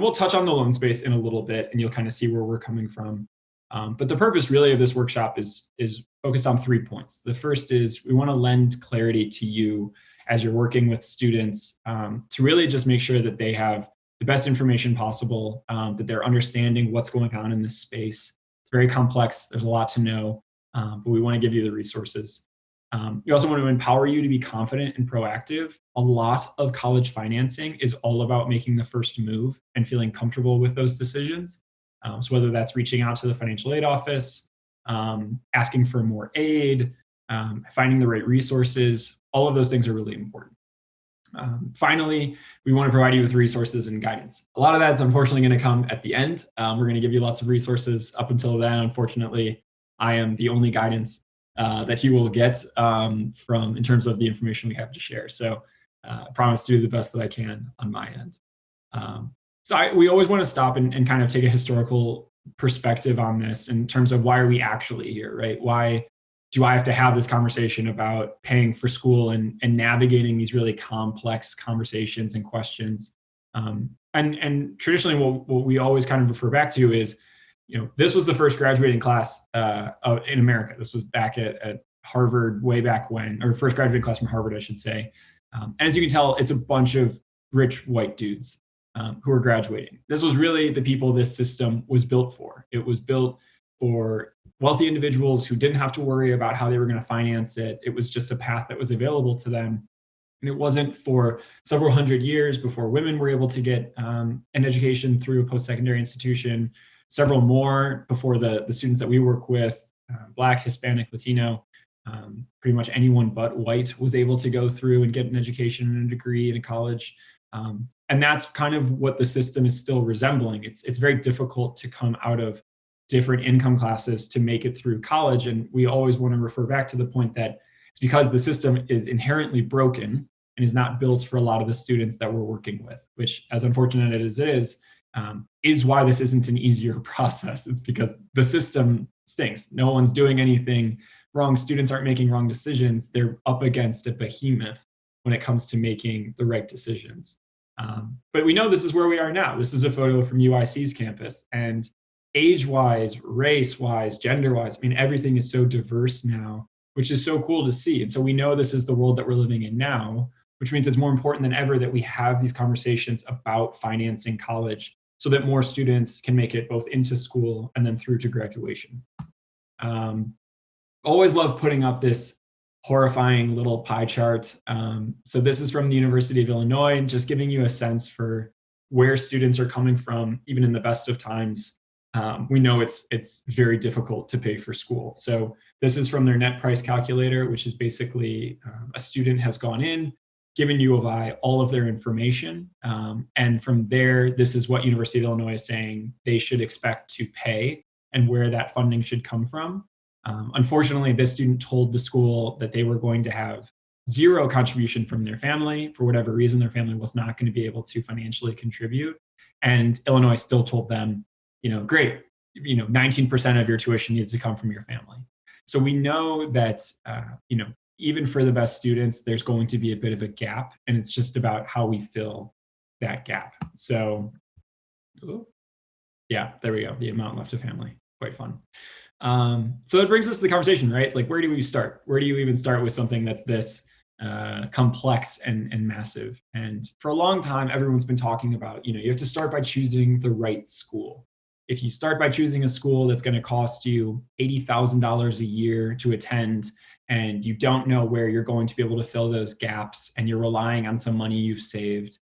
And we'll touch on the loan space in a little bit, and you'll kind of see where we're coming from. But the purpose really of this workshop is focused on 3 points. The first is we want to lend clarity to you as you're working with students to really just make sure that they have the best information possible, that they're understanding what's going on in this space. It's very complex. There's a lot to know, but we want to give you the resources. We also want to empower you to be confident and proactive. A lot of college financing is all about making the first move and feeling comfortable with those decisions. So whether that's reaching out to the financial aid office, asking for more aid, finding the right resources, all of those things are really important. Finally, we want to provide you with resources and guidance. A lot of that's unfortunately going to come at the end. We're going to give you lots of resources. Up until then, unfortunately, I am the only guidance that you will get from in terms of the information we have to share. So I promise to do the best that I can on my end. We always want to stop and kind of take a historical perspective on this in terms of why are we actually here, right? Why do I have to have this conversation about paying for school and navigating these really complex conversations and questions? And traditionally, what we always kind of refer back to is, this was the first graduating class in America. This was back at Harvard way back when, or first graduating class from Harvard, I should say. And as you can tell, it's a bunch of rich white dudes who are graduating. This was really the people this system was built for. It was built for wealthy individuals who didn't have to worry about how they were going to finance it. It was just a path that was available to them. And it wasn't for several hundred years before women were able to get an education through a post-secondary institution, several more before the students that we work with, Black, Hispanic, Latino, pretty much anyone but white was able to go through and get an education and a degree in a college. And that's kind of what the system is still resembling. It's very difficult to come out of different income classes to make it through college. And we always want to refer back to the point that it's because the system is inherently broken and is not built for a lot of the students that we're working with, which, as unfortunate as it is why this isn't an easier process. It's because the system stinks. No one's doing anything wrong. Students aren't making wrong decisions. They're up against a behemoth when it comes to making the right decisions. But we know this is where we are now. This is a photo from UIC's campus. And age-wise, race-wise, gender-wise, everything is so diverse now, which is so cool to see. And so we know this is the world that we're living in now, which means it's more important than ever that we have these conversations about financing college so that more students can make it both into school and then through to graduation. Always love putting up this horrifying little pie chart. So this is from the University of Illinois, just giving you a sense for where students are coming from, even in the best of times. We know it's very difficult to pay for school. So this is from their net price calculator, which is basically a student has gone in, given U of I all of their information. And from there, this is what University of Illinois is saying they should expect to pay and where that funding should come from. Unfortunately, this student told the school that they were going to have zero contribution from their family. For whatever reason, their family was not going to be able to financially contribute. And Illinois still told them, great, 19% of your tuition needs to come from your family. So we know that, even for the best students, there's going to be a bit of a gap, and it's just about how we fill that gap. So, yeah, there we go. The amount left to family, quite fun. So that brings us to the conversation, right? Like, where do we start? Where do you even start with something that's this complex and massive? And for a long time, everyone's been talking about, you have to start by choosing the right school. If you start by choosing a school that's going to cost you $80,000 a year to attend, and you don't know where you're going to be able to fill those gaps, and you're relying on some money you've saved,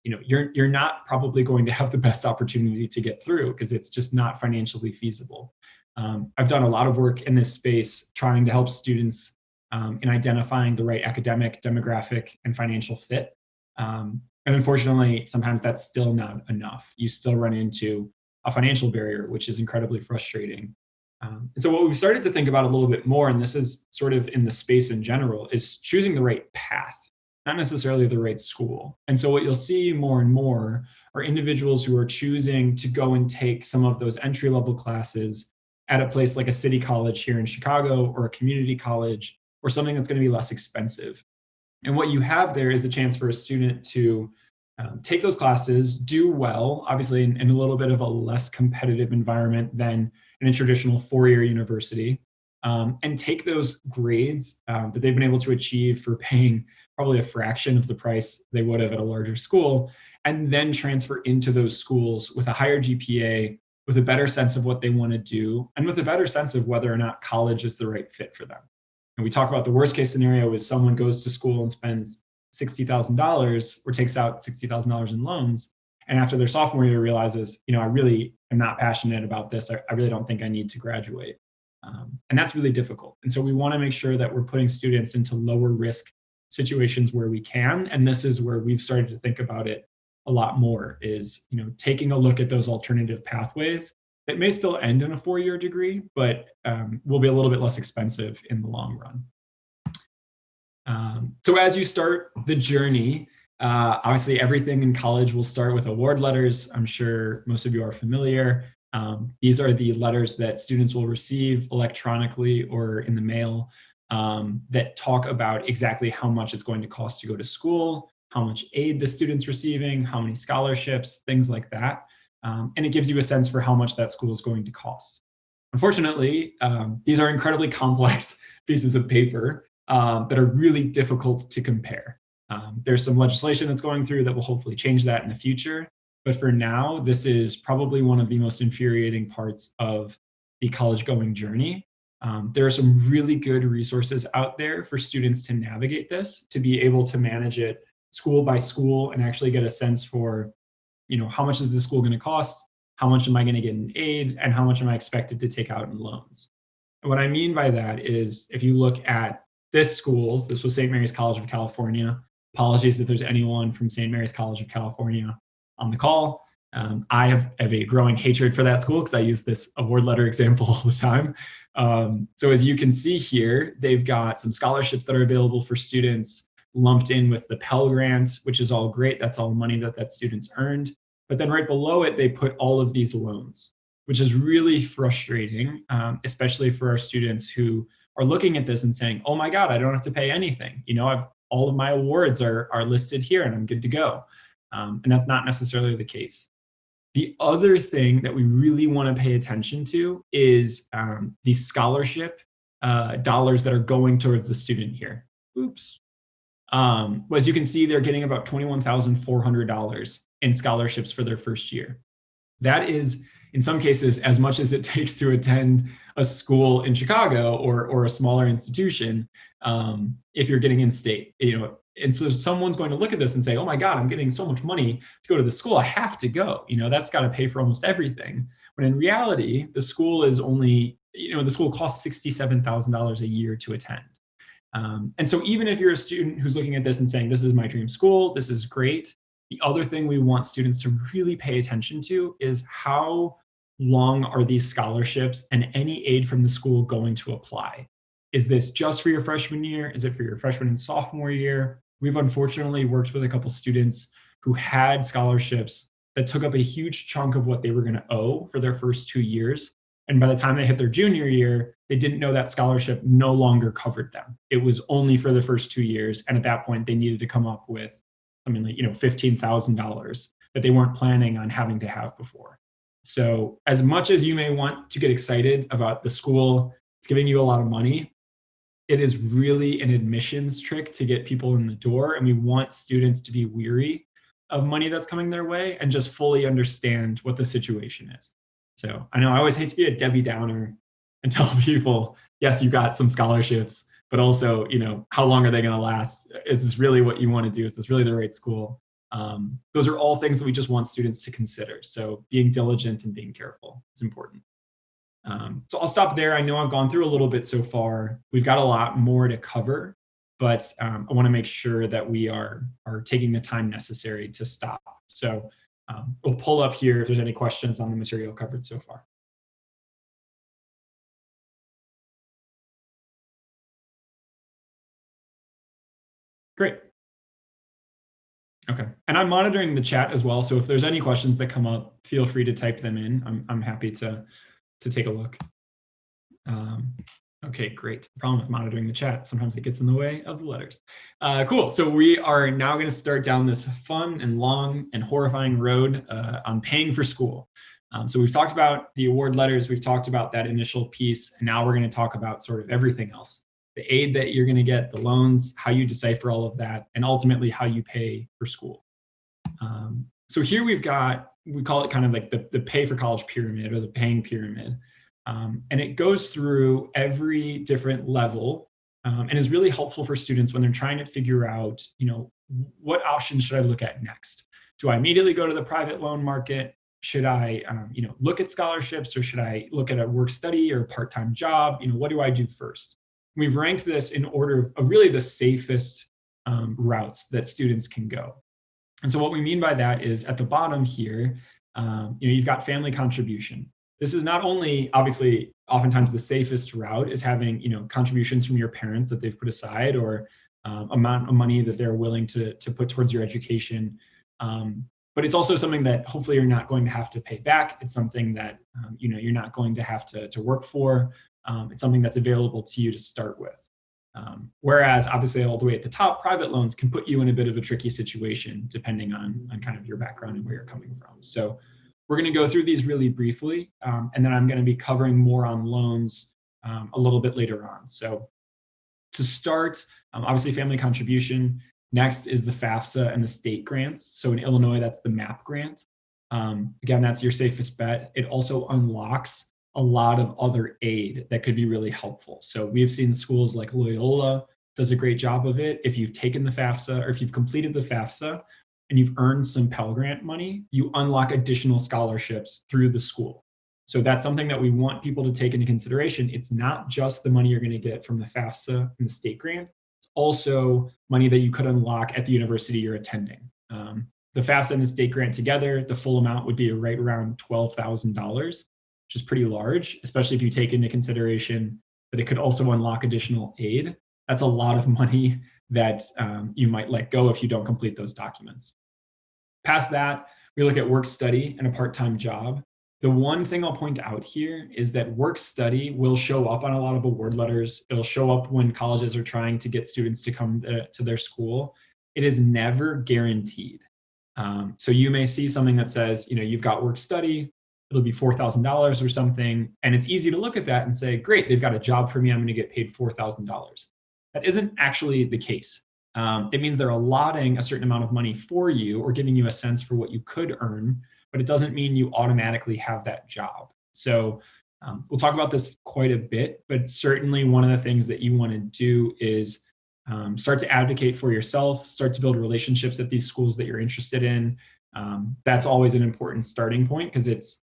you're not probably going to have the best opportunity to get through because it's just not financially feasible. I've done a lot of work in this space trying to help students in identifying the right academic, demographic, and financial fit. And unfortunately, sometimes that's still not enough. You still run into a financial barrier, which is incredibly frustrating. And so what we've started to think about a little bit more, and this is sort of in the space in general, is choosing the right path, not necessarily the right school. And so what you'll see more and more are individuals who are choosing to go and take some of those entry-level classes at a place like a city college here in Chicago, or a community college, or something that's going to be less expensive. And what you have there is the chance for a student to take those classes, do well, obviously in a little bit of a less competitive environment than in a traditional four-year university, and take those grades that they've been able to achieve for paying probably a fraction of the price they would have at a larger school, and then transfer into those schools with a higher GPA, with a better sense of what they want to do, and with a better sense of whether or not college is the right fit for them. And we talk about the worst case scenario is someone goes to school and spends $60,000 or takes out $60,000 in loans. And after their sophomore year realizes, I really am not passionate about this. I really don't think I need to graduate. And that's really difficult. And so we want to make sure that we're putting students into lower risk situations where we can. And this is where we've started to think about it a lot more, is, taking a look at those alternative pathways that may still end in a four-year degree, but will be a little bit less expensive in the long run. So as you start the journey, obviously everything in college will start with award letters. I'm sure most of you are familiar. These are the letters that students will receive electronically or in the mail, that talk about exactly how much it's going to cost to go to school, how much aid the student's receiving, how many scholarships, things like that. And it gives you a sense for how much that school is going to cost. Unfortunately, these are incredibly complex pieces of paper that are really difficult to compare. There's some legislation that's going through that will hopefully change that in the future. But for now, this is probably one of the most infuriating parts of the college going journey. There are some really good resources out there for students to navigate this, to be able to manage it school by school and actually get a sense for, how much is this school going to cost? How much am I going to get in aid? And how much am I expected to take out in loans? And what I mean by that is, if you look at this was St. Mary's College of California. Apologies if there's anyone from St. Mary's College of California on the call. I have a growing hatred for that school because I use this award letter example all the time. So as you can see here, they've got some scholarships that are available for students lumped in with the Pell Grants, which is all great. That's all money that students earned. But then right below it, they put all of these loans, which is really frustrating, especially for our students who are looking at this and saying, oh my God, I don't have to pay anything. All of my awards are listed here and I'm good to go. And that's not necessarily the case. The other thing that we really want to pay attention to is the scholarship dollars that are going towards the student here. Oops. As you can see, they're getting about $21,400 in scholarships for their first year. That is, in some cases, as much as it takes to attend a school in Chicago or a smaller institution, if you're getting in state. And so someone's going to look at this and say, oh my God, I'm getting so much money to go to the school, I have to go. That's got to pay for almost everything. When in reality, the school is only, the school costs $67,000 a year to attend. And so even if you're a student who's looking at this and saying, this is my dream school, this is great, the other thing we want students to really pay attention to is how long are these scholarships and any aid from the school going to apply? Is this just for your freshman year? Is it for your freshman and sophomore year? We've unfortunately worked with a couple students who had scholarships that took up a huge chunk of what they were going to owe for their first 2 years. And by the time they hit their junior year, they didn't know that scholarship no longer covered them. It was only for the first 2 years. And at that point, they needed to come up with something like, $15,000 that they weren't planning on having to have before. So as much as you may want to get excited about the school, it's giving you a lot of money, it is really an admissions trick to get people in the door. And we want students to be weary of money that's coming their way and just fully understand what the situation is. So I know I always hate to be a Debbie Downer and tell people, yes, you got some scholarships, but also, how long are they going to last? Is this really what you want to do? Is this really the right school? Those are all things that we just want students to consider. So being diligent and being careful is important. So I'll stop there. I know I've gone through a little bit so far. We've got a lot more to cover, but I want to make sure that we are taking the time necessary to stop. So we'll pull up here if there's any questions on the material covered so far. Great. Okay. And I'm monitoring the chat as well. So if there's any questions that come up, feel free to type them in. I'm happy to take a look. Okay, great. Problem with monitoring the chat. Sometimes it gets in the way of the letters. Cool. So we are now going to start down this fun and long and horrifying road on paying for school. So we've talked about the award letters. We've talked about that initial piece. And now we're going to talk about sort of everything else. The aid that you're going to get, the loans, how you decipher all of that, and ultimately how you pay for school. So here we call it kind of like the pay for college pyramid or the paying pyramid. And it goes through every different level and is really helpful for students when they're trying to figure out, what options should I look at next? Do I immediately go to the private loan market? Should I, look at scholarships, or should I look at a work study or a part-time job? What do I do first? We've ranked this in order of really the safest routes that students can go. And so what we mean by that is at the bottom here, you've got family contribution. This is not only obviously oftentimes the safest route is having, contributions from your parents that they've put aside, or amount of money that they're willing to put towards your education. But it's also something that hopefully you're not going to have to pay back. It's something that, you're not going to have to work for. It's something that's available to you to start with. Whereas obviously all the way at the top, private loans can put you in a bit of a tricky situation depending on kind of your background and where you're coming from. So we're going to go through these really briefly, and then I'm going to be covering more on loans a little bit later on. So to start, obviously family contribution. Next is the FAFSA and the state grants. So in Illinois, that's the MAP grant. Again, that's your safest bet. It also unlocks a lot of other aid that could be really helpful. So we've seen schools like Loyola does a great job of it. If you've taken the FAFSA, or if you've completed the FAFSA and you've earned some Pell Grant money, you unlock additional scholarships through the school. So that's something that we want people to take into consideration. It's not just the money you're going to get from the FAFSA and the state grant. It's also money that you could unlock at the university you're attending. The FAFSA and the state grant together, the full amount would be right around $12,000, which is pretty large, especially if you take into consideration that it could also unlock additional aid. That's a lot of money that you might let go if you don't complete those documents. Past that, we look at work study and a part-time job. The one thing I'll point out here is that work study will show up on a lot of award letters. It'll show up when colleges are trying to get students to come to their school. It is never guaranteed. So you may see something that says, you've got work study, it'll be $4,000 or something. And it's easy to look at that and say, great, they've got a job for me, I'm going to get paid $4,000. That isn't actually the case. It means they're allotting a certain amount of money for you or giving you a sense for what you could earn, but it doesn't mean you automatically have that job. So we'll talk about this quite a bit, but certainly one of the things that you want to do is start to advocate for yourself, start to build relationships at these schools that you're interested in. That's always an important starting point because it's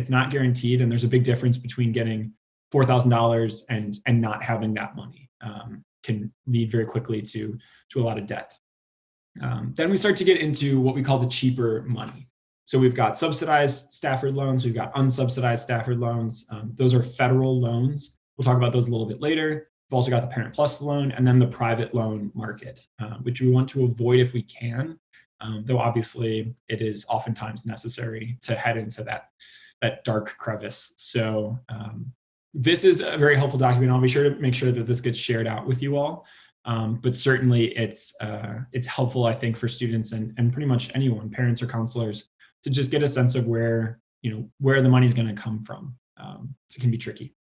not guaranteed, and there's a big difference between getting $4,000 and not having that money. Can lead very quickly to a lot of debt. Then we start to get into what we call the cheaper money. So we've got subsidized Stafford loans, we've got unsubsidized Stafford loans. Those are federal loans. We'll talk about those a little bit later. We've also got the Parent Plus loan and then the private loan market, which we want to avoid if we can, though obviously it is oftentimes necessary to head into that dark crevice. So this is a very helpful document. I'll be sure to make sure that this gets shared out with you all. But certainly it's helpful, I think, for students and pretty much anyone, parents or counselors, to just get a sense of where the money's going to come from. It can be tricky.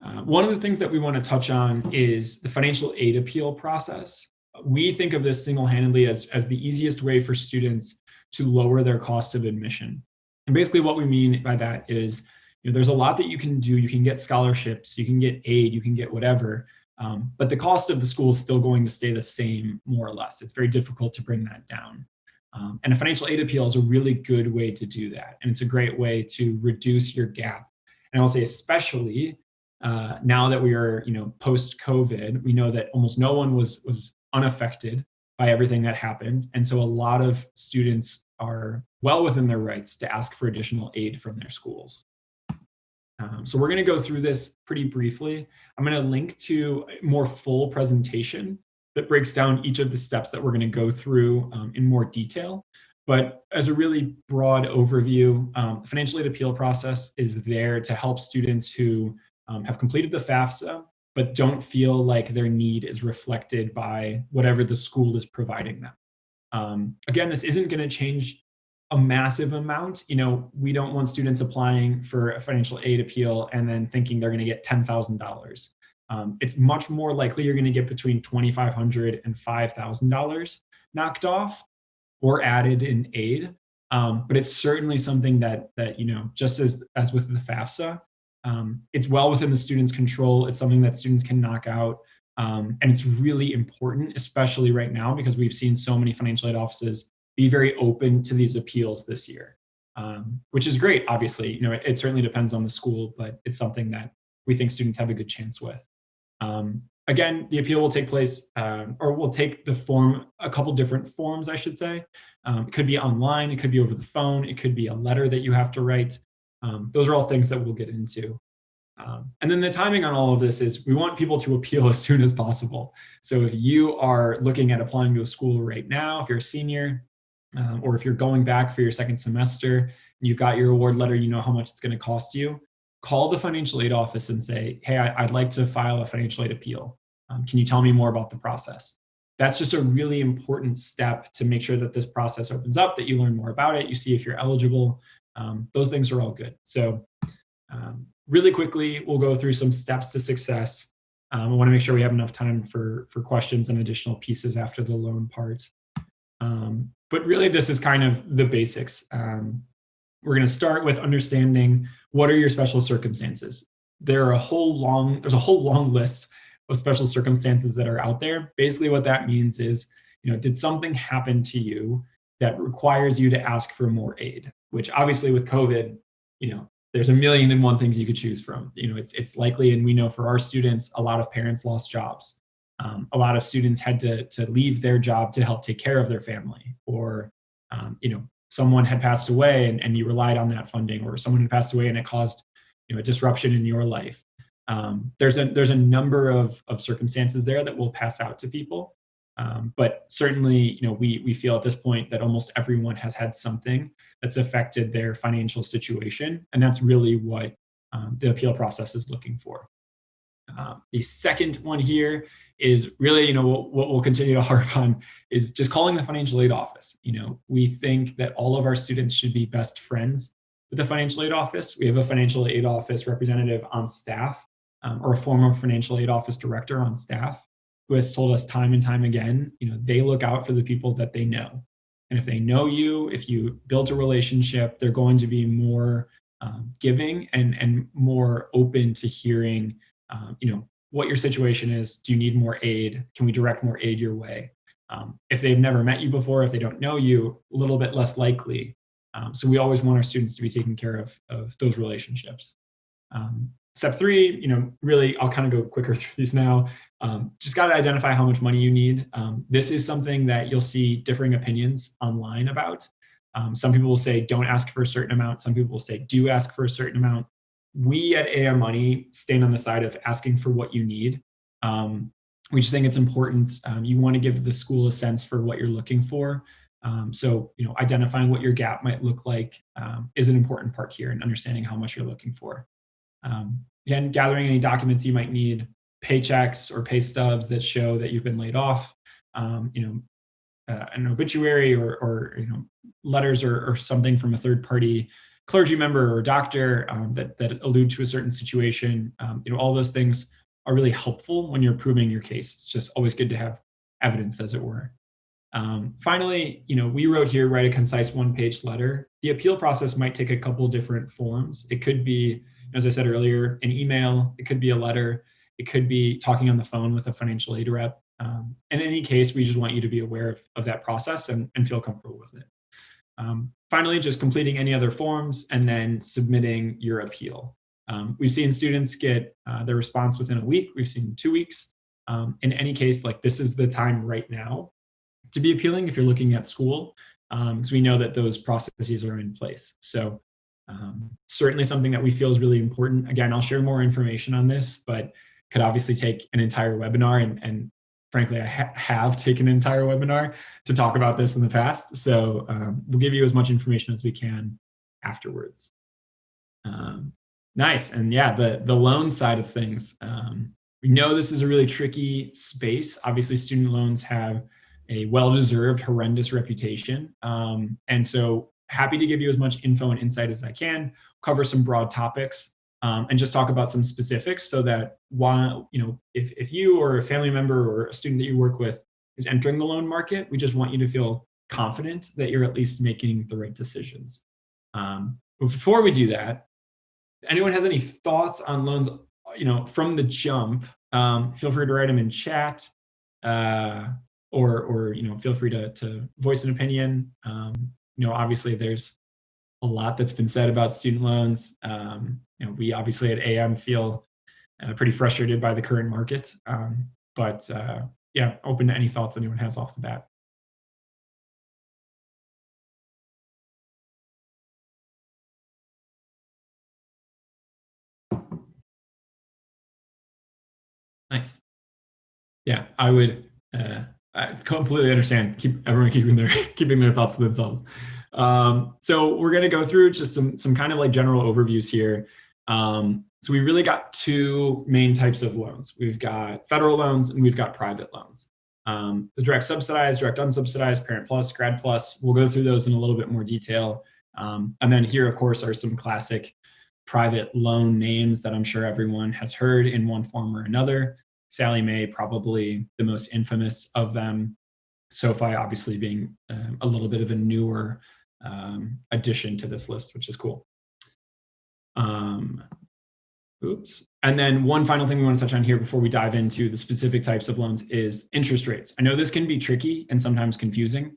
One of the things that we want to touch on is the financial aid appeal process. We think of this single-handedly as the easiest way for students to lower their cost of admission. And basically what we mean by that is, there's a lot that you can do. You can get scholarships, you can get aid, you can get whatever, but the cost of the school is still going to stay the same, more or less. It's very difficult to bring that down. And a financial aid appeal is a really good way to do that. And it's a great way to reduce your gap. And I'll say especially now that we are, post-COVID, we know that almost no one was unaffected by everything that happened. And so a lot of students are well within their rights to ask for additional aid from their schools. So we're going to go through this pretty briefly. I'm going to link to a more full presentation that breaks down each of the steps that we're going to go through in more detail. But as a really broad overview, the financial aid appeal process is there to help students who have completed the FAFSA, but don't feel like their need is reflected by whatever the school is providing them. Again, this isn't going to change a massive amount. We don't want students applying for a financial aid appeal and then thinking they're going to get $10,000. It's much more likely you're going to get between $2,500 and $5,000 knocked off or added in aid. But it's certainly something that just as with the FAFSA, it's well within the student's control. It's something that students can knock out. And it's really important, especially right now, because we've seen so many financial aid offices be very open to these appeals this year, which is great. Obviously, it certainly depends on the school, but it's something that we think students have a good chance with. Again, the appeal will take place, or will take the form, a couple different forms, I should say. It could be online, it could be over the phone, it could be a letter that you have to write. Those are all things that we'll get into. And then the timing on all of this is we want people to appeal as soon as possible. So if you are looking at applying to a school right now, if you're a senior, or if you're going back for your second semester, and you've got your award letter, you know how much it's going to cost you, call the financial aid office and say, hey, I'd like to file a financial aid appeal. Can you tell me more about the process? That's just a really important step to make sure that this process opens up, that you learn more about it, you see if you're eligible. Those things are all good. So really quickly, we'll go through some steps to success. I want to make sure we have enough time for questions and additional pieces after the loan part. But really, this is kind of the basics. We're going to start with understanding what are your special circumstances. There's a whole long list of special circumstances that are out there. Basically, what that means is, did something happen to you that requires you to ask for more aid? Which obviously with COVID, there's a million and one things you could choose from. It's likely, and we know for our students, a lot of parents lost jobs. A lot of students had to leave their job to help take care of their family, or someone had passed away and you relied on that funding, or someone had passed away and it caused a disruption in your life. There's a number of circumstances there that will pass out to people, but certainly we feel at this point that almost everyone has had something that's affected their financial situation, and that's really what the appeal process is looking for. The second one here is really, what we'll continue to harp on is just calling the financial aid office. We think that all of our students should be best friends with the financial aid office. We have a financial aid office representative on staff, or a former financial aid office director on staff, who has told us time and time again, they look out for the people that they know. And if they know you, if you build a relationship, they're going to be more giving and more open to hearing what your situation is. Do you need more aid? Can we direct more aid your way? If they've never met you before, if they don't know you, a little bit less likely. So we always want our students to be taking care of those relationships. Step 3, really, I'll kind of go quicker through these now. Just got to identify how much money you need. This is something that you'll see differing opinions online about. Some people will say, don't ask for a certain amount. Some people will say, do ask for a certain amount. We at AM Money stand on the side of asking for what you need. We just think it's important. You want to give the school a sense for what you're looking for. So, identifying what your gap might look like is an important part here, and understanding how much you're looking for. Again, gathering any documents you might need, paychecks or pay stubs that show that you've been laid off, an obituary or letters or something from a third party clergy member or doctor that allude to a certain situation. All those things are really helpful when you're proving your case. It's just always good to have evidence, as it were. Finally, we wrote here, write a concise one-page letter. The appeal process might take a couple different forms. It could be, as I said earlier, an email. It could be a letter. It could be talking on the phone with a financial aid rep. In any case, we just want you to be aware of that process and feel comfortable with it. Finally, just completing any other forms and then submitting your appeal. We've seen students get their response within a week. We've seen 2 weeks. In any case, this is the time right now to be appealing if you're looking at school, because we know that those processes are in place. So certainly something that we feel is really important. Again, I'll share more information on this, but could obviously take an entire webinar, and frankly, I have taken an entire webinar to talk about this in the past. So we'll give you as much information as we can afterwards. Nice. And yeah, the loan side of things. We know this is a really tricky space. Obviously, student loans have a well-deserved horrendous reputation. And so happy to give you as much info and insight as I can, cover some broad topics, and just talk about some specifics so that while, if you or a family member or a student that you work with is entering the loan market, we just want you to feel confident that you're at least making the right decisions. But before we do that, if anyone has any thoughts on loans, from the jump, feel free to write them in chat, or feel free to voice an opinion. Obviously there's a lot that's been said about student loans. We obviously at AM feel pretty frustrated by the current market, but yeah, open to any thoughts anyone has off the bat. Nice. Yeah, I would. I completely understand. Keep everyone keeping their thoughts to themselves. So we're going to go through just some kind of like general overviews here. So we really got two main types of loans. We've got federal loans and we've got private loans. The direct subsidized, direct unsubsidized, Parent Plus, Grad Plus. We'll go through those in a little bit more detail. And then here, of course, are some classic private loan names that I'm sure everyone has heard in one form or another. Sallie Mae, probably the most infamous of them. SoFi, obviously, being a little bit of a newer addition to this list, which is cool. Oops. And then one final thing we want to touch on here before we dive into the specific types of loans is interest rates. I know this can be tricky and sometimes confusing.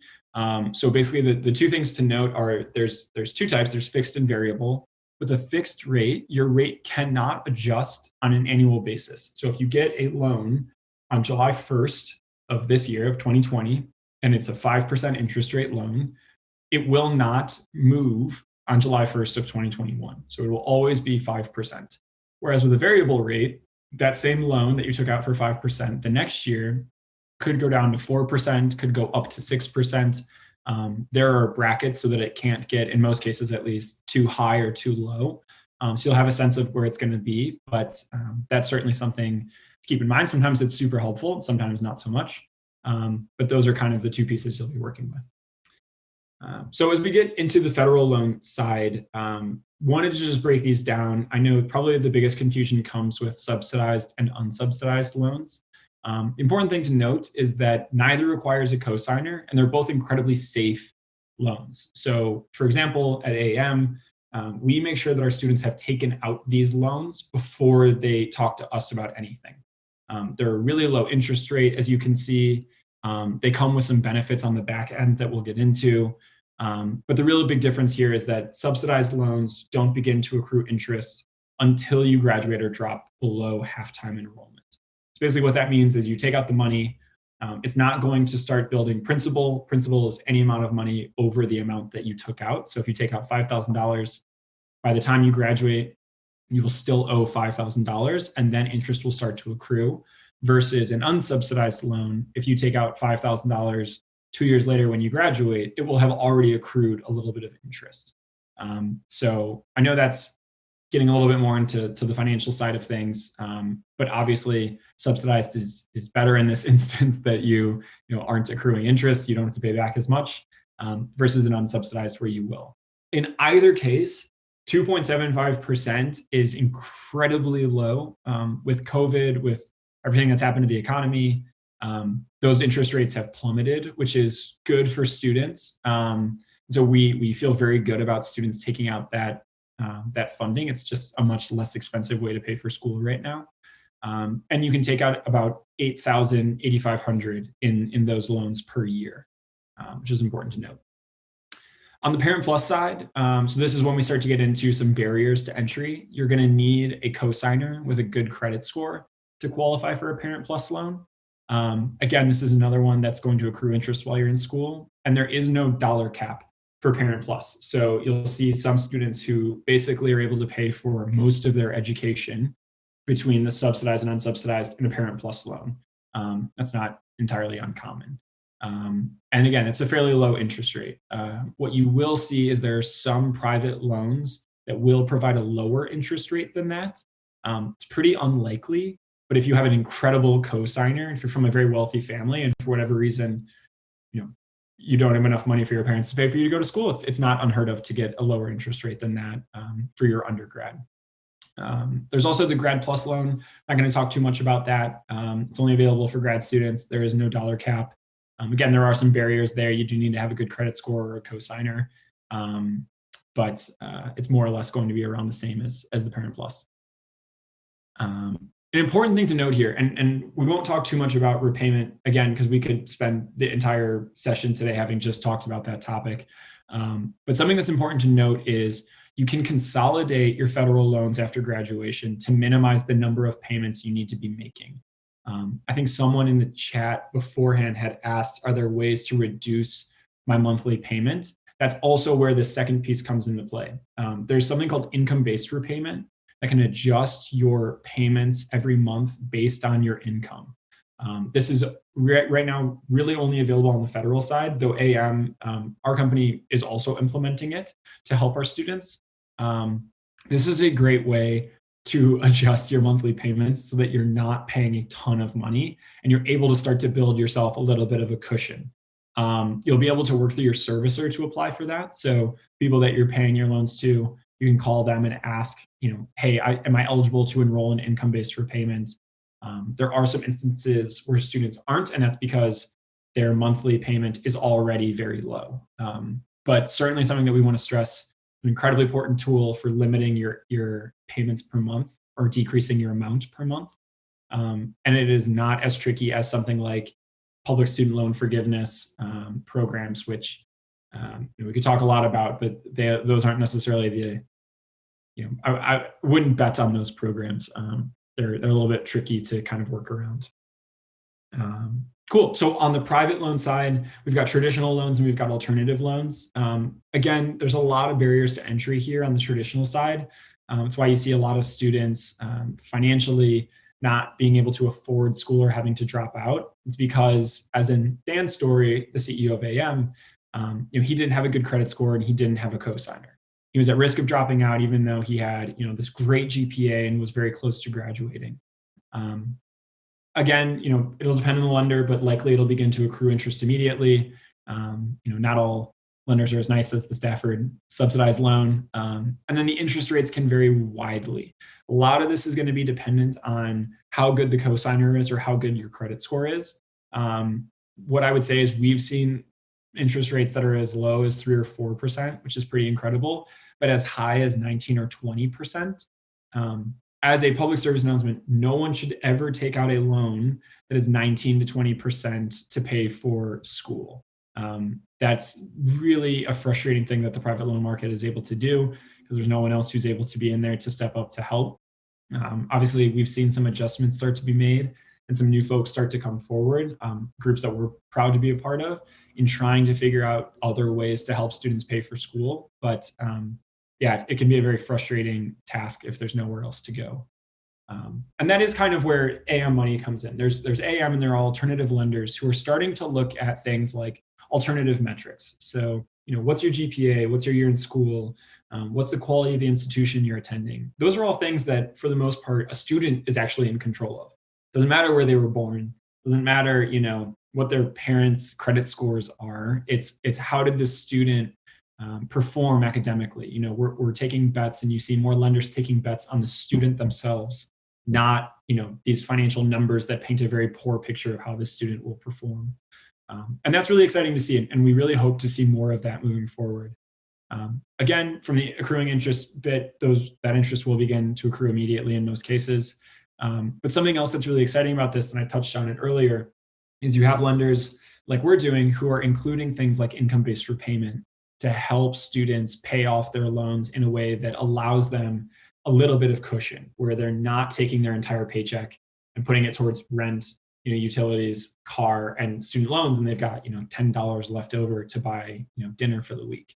So basically, the two things to note are there's two types. There's fixed and variable. With a fixed rate, your rate cannot adjust on an annual basis. So if you get a loan on July 1st of this year, of 2020, and it's a 5% interest rate loan, it will not move on July 1st of 2021. So it will always be 5%. Whereas with a variable rate, that same loan that you took out for 5% the next year could go down to 4%, could go up to 6%. There are brackets so that it can't get, in most cases at least, too high or too low. So you'll have a sense of where it's going to be, but that's certainly something to keep in mind. Sometimes it's super helpful, sometimes not so much. But those are kind of the two pieces you'll be working with. So as we get into the federal loan side, wanted to just break these down. I know probably the biggest confusion comes with subsidized and unsubsidized loans. The important thing to note is that neither requires a cosigner, and they're both incredibly safe loans. So for example, at AM, we make sure that our students have taken out these loans before they talk to us about anything. They're a really low interest rate, as you can see. They come with some benefits on the back end that we'll get into. But the really big difference here is that subsidized loans don't begin to accrue interest until you graduate or drop below half-time enrollment. So basically what that means is you take out the money, it's not going to start building principal. Principal is any amount of money over the amount that you took out. So if you take out $5,000, by the time you graduate, you will still owe $5,000, and then interest will start to accrue. Versus an unsubsidized loan, if you take out $5,000 2 years later when you graduate, it will have already accrued a little bit of interest. So I know that's getting a little bit more into the financial side of things, but obviously subsidized is better in this instance that you aren't accruing interest, you don't have to pay back as much, versus an unsubsidized where you will. In either case, 2.75% is incredibly low. With COVID, with everything that's happened to the economy, those interest rates have plummeted, which is good for students. So we feel very good about students taking out that funding. It's just a much less expensive way to pay for school right now. And you can take out about $8,000, $8,500 in those loans per year, which is important to note. On the Parent Plus side, so this is when we start to get into some barriers to entry. You're going to need a cosigner with a good credit score to qualify for a Parent Plus loan. Again, this is another one that's going to accrue interest while you're in school, and there is no dollar cap for Parent Plus. So you'll see some students who basically are able to pay for most of their education between the subsidized and unsubsidized in a Parent Plus loan. That's not entirely uncommon. And again, it's a fairly low interest rate. What you will see is there are some private loans that will provide a lower interest rate than that. It's pretty unlikely, but if you have an incredible cosigner, if you're from a very wealthy family and for whatever reason, you know, you don't have enough money for your parents to pay for you to go to school, it's not unheard of to get a lower interest rate than that for your undergrad. There's also the Grad Plus loan. I'm not going to talk too much about that. It's only available for grad students. There is no dollar cap. Again, there are some barriers there. You do need to have a good credit score or a cosigner, but it's more or less going to be around the same as the Parent Plus. An important thing to note here, and we won't talk too much about repayment again, because we could spend the entire session today having just talked about that topic. But something that's important to note is you can consolidate your federal loans after graduation to minimize the number of payments you need to be making. I think someone in the chat beforehand had asked, are there ways to reduce my monthly payment? That's also where the second piece comes into play. There's something called income-based repayment that can adjust your payments every month based on your income. This is right now really only available on the federal side, though AM, our company, is also implementing it to help our students. This is a great way to adjust your monthly payments so that you're not paying a ton of money and you're able to start to build yourself a little bit of a cushion. You'll be able to work through your servicer to apply for that. So people that you're paying your loans to, you can call them and ask, hey, am I eligible to enroll in income-based repayment? There are some instances where students aren't, and that's because their monthly payment is already very low. But certainly something that we want to stress, an incredibly important tool for limiting your payments per month or decreasing your amount per month. And it is not as tricky as something like public student loan forgiveness programs, which we could talk a lot about, but those aren't necessarily the, I wouldn't bet on those programs. They're a little bit tricky to kind of work around. Cool. So on the private loan side, we've got traditional loans and we've got alternative loans. Again, there's a lot of barriers to entry here on the traditional side. It's why you see a lot of students financially not being able to afford school or having to drop out. It's because, as in Dan's story, the CEO of AM, he didn't have a good credit score and he didn't have a cosigner. He was at risk of dropping out, even though he had, this great GPA and was very close to graduating. Again, it'll depend on the lender, but likely it'll begin to accrue interest immediately. Not all lenders are as nice as the Stafford subsidized loan. And then the interest rates can vary widely. A lot of this is going to be dependent on how good the cosigner is or how good your credit score is. What I would say is we've seen interest rates that are as low as 3 or 4%, which is pretty incredible, but as high as 19 or 20%. As a public service announcement, no one should ever take out a loan that is 19 to 20% to pay for school. That's really a frustrating thing that the private loan market is able to do because there's no one else who's able to be in there to step up to help. Obviously, we've seen some adjustments start to be made and some new folks start to come forward, groups that we're proud to be a part of, in trying to figure out other ways to help students pay for school. But it can be a very frustrating task if there's nowhere else to go. And that is kind of where AM money comes in. There's AM and there are alternative lenders who are starting to look at things like alternative metrics. So, what's your GPA? What's your year in school? What's the quality of the institution you're attending? Those are all things that, for the most part, a student is actually in control of. Doesn't matter where they were born. Doesn't matter, what their parents' credit scores are. It's how did this student perform academically? We're taking bets, and you see more lenders taking bets on the student themselves, not these financial numbers that paint a very poor picture of how this student will perform. And that's really exciting to see, and we really hope to see more of that moving forward. Again, from the accruing interest bit, that interest will begin to accrue immediately in most cases. But something else that's really exciting about this, and I touched on it earlier, is you have lenders like we're doing who are including things like income-based repayment to help students pay off their loans in a way that allows them a little bit of cushion, where they're not taking their entire paycheck and putting it towards rent, utilities, car, and student loans, and they've got $10 left over to buy dinner for the week.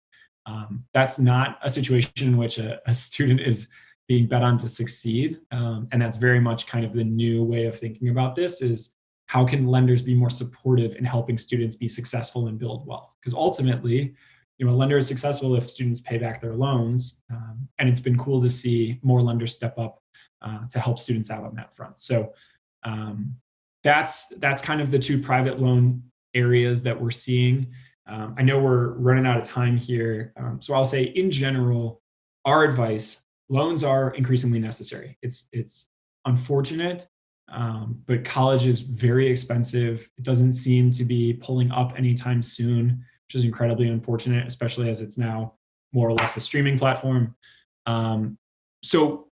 That's not a situation in which a student is being bet on to succeed, and that's very much kind of the new way of thinking about this, is how can lenders be more supportive in helping students be successful and build wealth? Because ultimately, a lender is successful if students pay back their loans. And it's been cool to see more lenders step up to help students out on that front. So that's kind of the two private loan areas that we're seeing. I know we're running out of time here. So I'll say in general, our advice, loans are increasingly necessary. It's unfortunate, but college is very expensive. It doesn't seem to be pulling up anytime soon, which is incredibly unfortunate, especially as it's now more or less a streaming platform. So,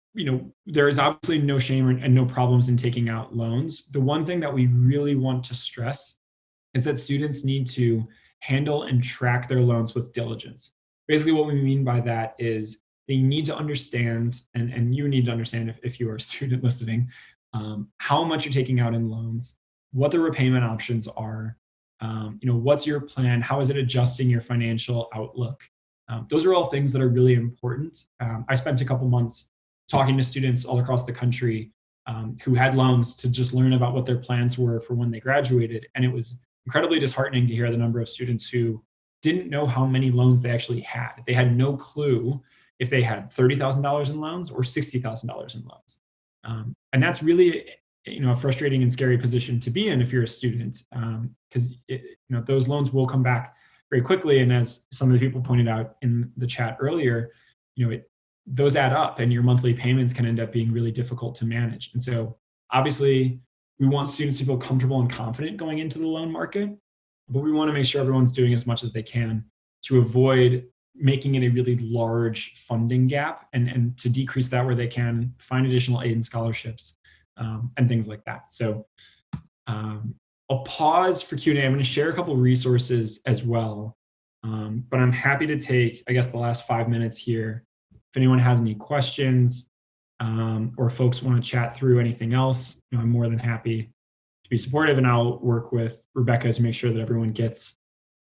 there is obviously no shame and no problems in taking out loans. The one thing that we really want to stress is that students need to handle and track their loans with diligence. Basically, what we mean by that is they need to understand, and you need to understand if you are a student listening, how much you're taking out in loans, what the repayment options are, what's your plan, how is it adjusting your financial outlook. Those are all things that are really important. I spent a couple months talking to students all across the country who had loans to just learn about what their plans were for when they graduated. And it was incredibly disheartening to hear the number of students who didn't know how many loans they actually had. They had no clue if they had $30,000 in loans or $60,000 in loans. And that's really a frustrating and scary position to be in if you're a student, because those loans will come back very quickly. And as some of the people pointed out in the chat earlier, those add up and your monthly payments can end up being really difficult to manage. And so obviously we want students to feel comfortable and confident going into the loan market, but we want to make sure everyone's doing as much as they can to avoid making it a really large funding gap and to decrease that where they can, find additional aid and scholarships and things like that. So I'll pause for Q&A. I'm going to share a couple of resources as well, but I'm happy to take, I guess, the last 5 minutes here. If anyone has any questions or folks want to chat through anything else, I'm more than happy to be supportive, and I'll work with Rebecca to make sure that everyone gets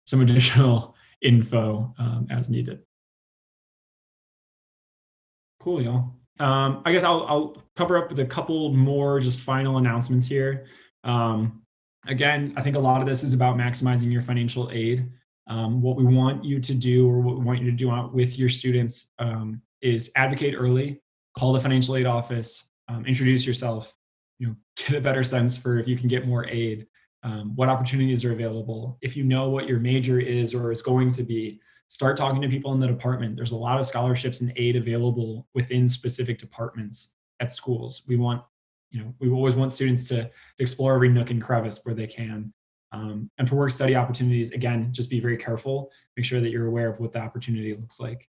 some additional info as needed. Cool, y'all. I guess I'll cover up with a couple more just final announcements here. Again, I think a lot of this is about maximizing your financial aid. What we want you to do, or what we want you to do with your students, is advocate early, call the financial aid office, introduce yourself, get a better sense for if you can get more aid, what opportunities are available. If you know what your major is or is going to be, start talking to people in the department. There's a lot of scholarships and aid available within specific departments at schools. We always want students to explore every nook and crevice where they can. And for work study opportunities, again, just be very careful. Make sure that you're aware of what the opportunity looks like.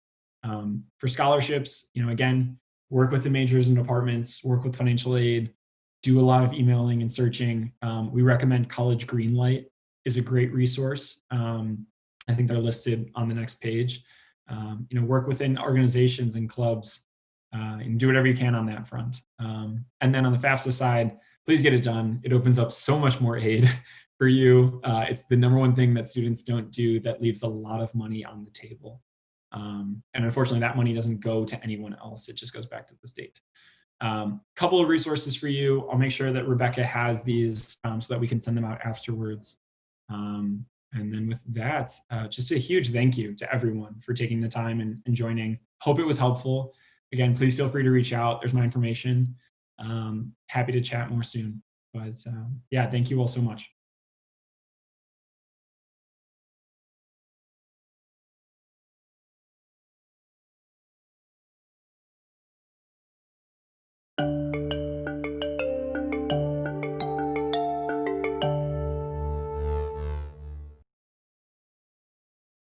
For scholarships, again, work with the majors and departments, work with financial aid, do a lot of emailing and searching. We recommend College Greenlight is a great resource. I think they're listed on the next page. Work within organizations and clubs and do whatever you can on that front. And then on the FAFSA side, please get it done. It opens up so much more aid for you. It's the number one thing that students don't do that leaves a lot of money on the table. And unfortunately, that money doesn't go to anyone else. It just goes back to the state. Couple of resources for you. I'll make sure that Rebecca has these so that we can send them out afterwards. And then with that, just a huge thank you to everyone for taking the time and joining. Hope it was helpful. Again, please feel free to reach out. There's my information. Happy to chat more soon. But yeah, thank you all so much.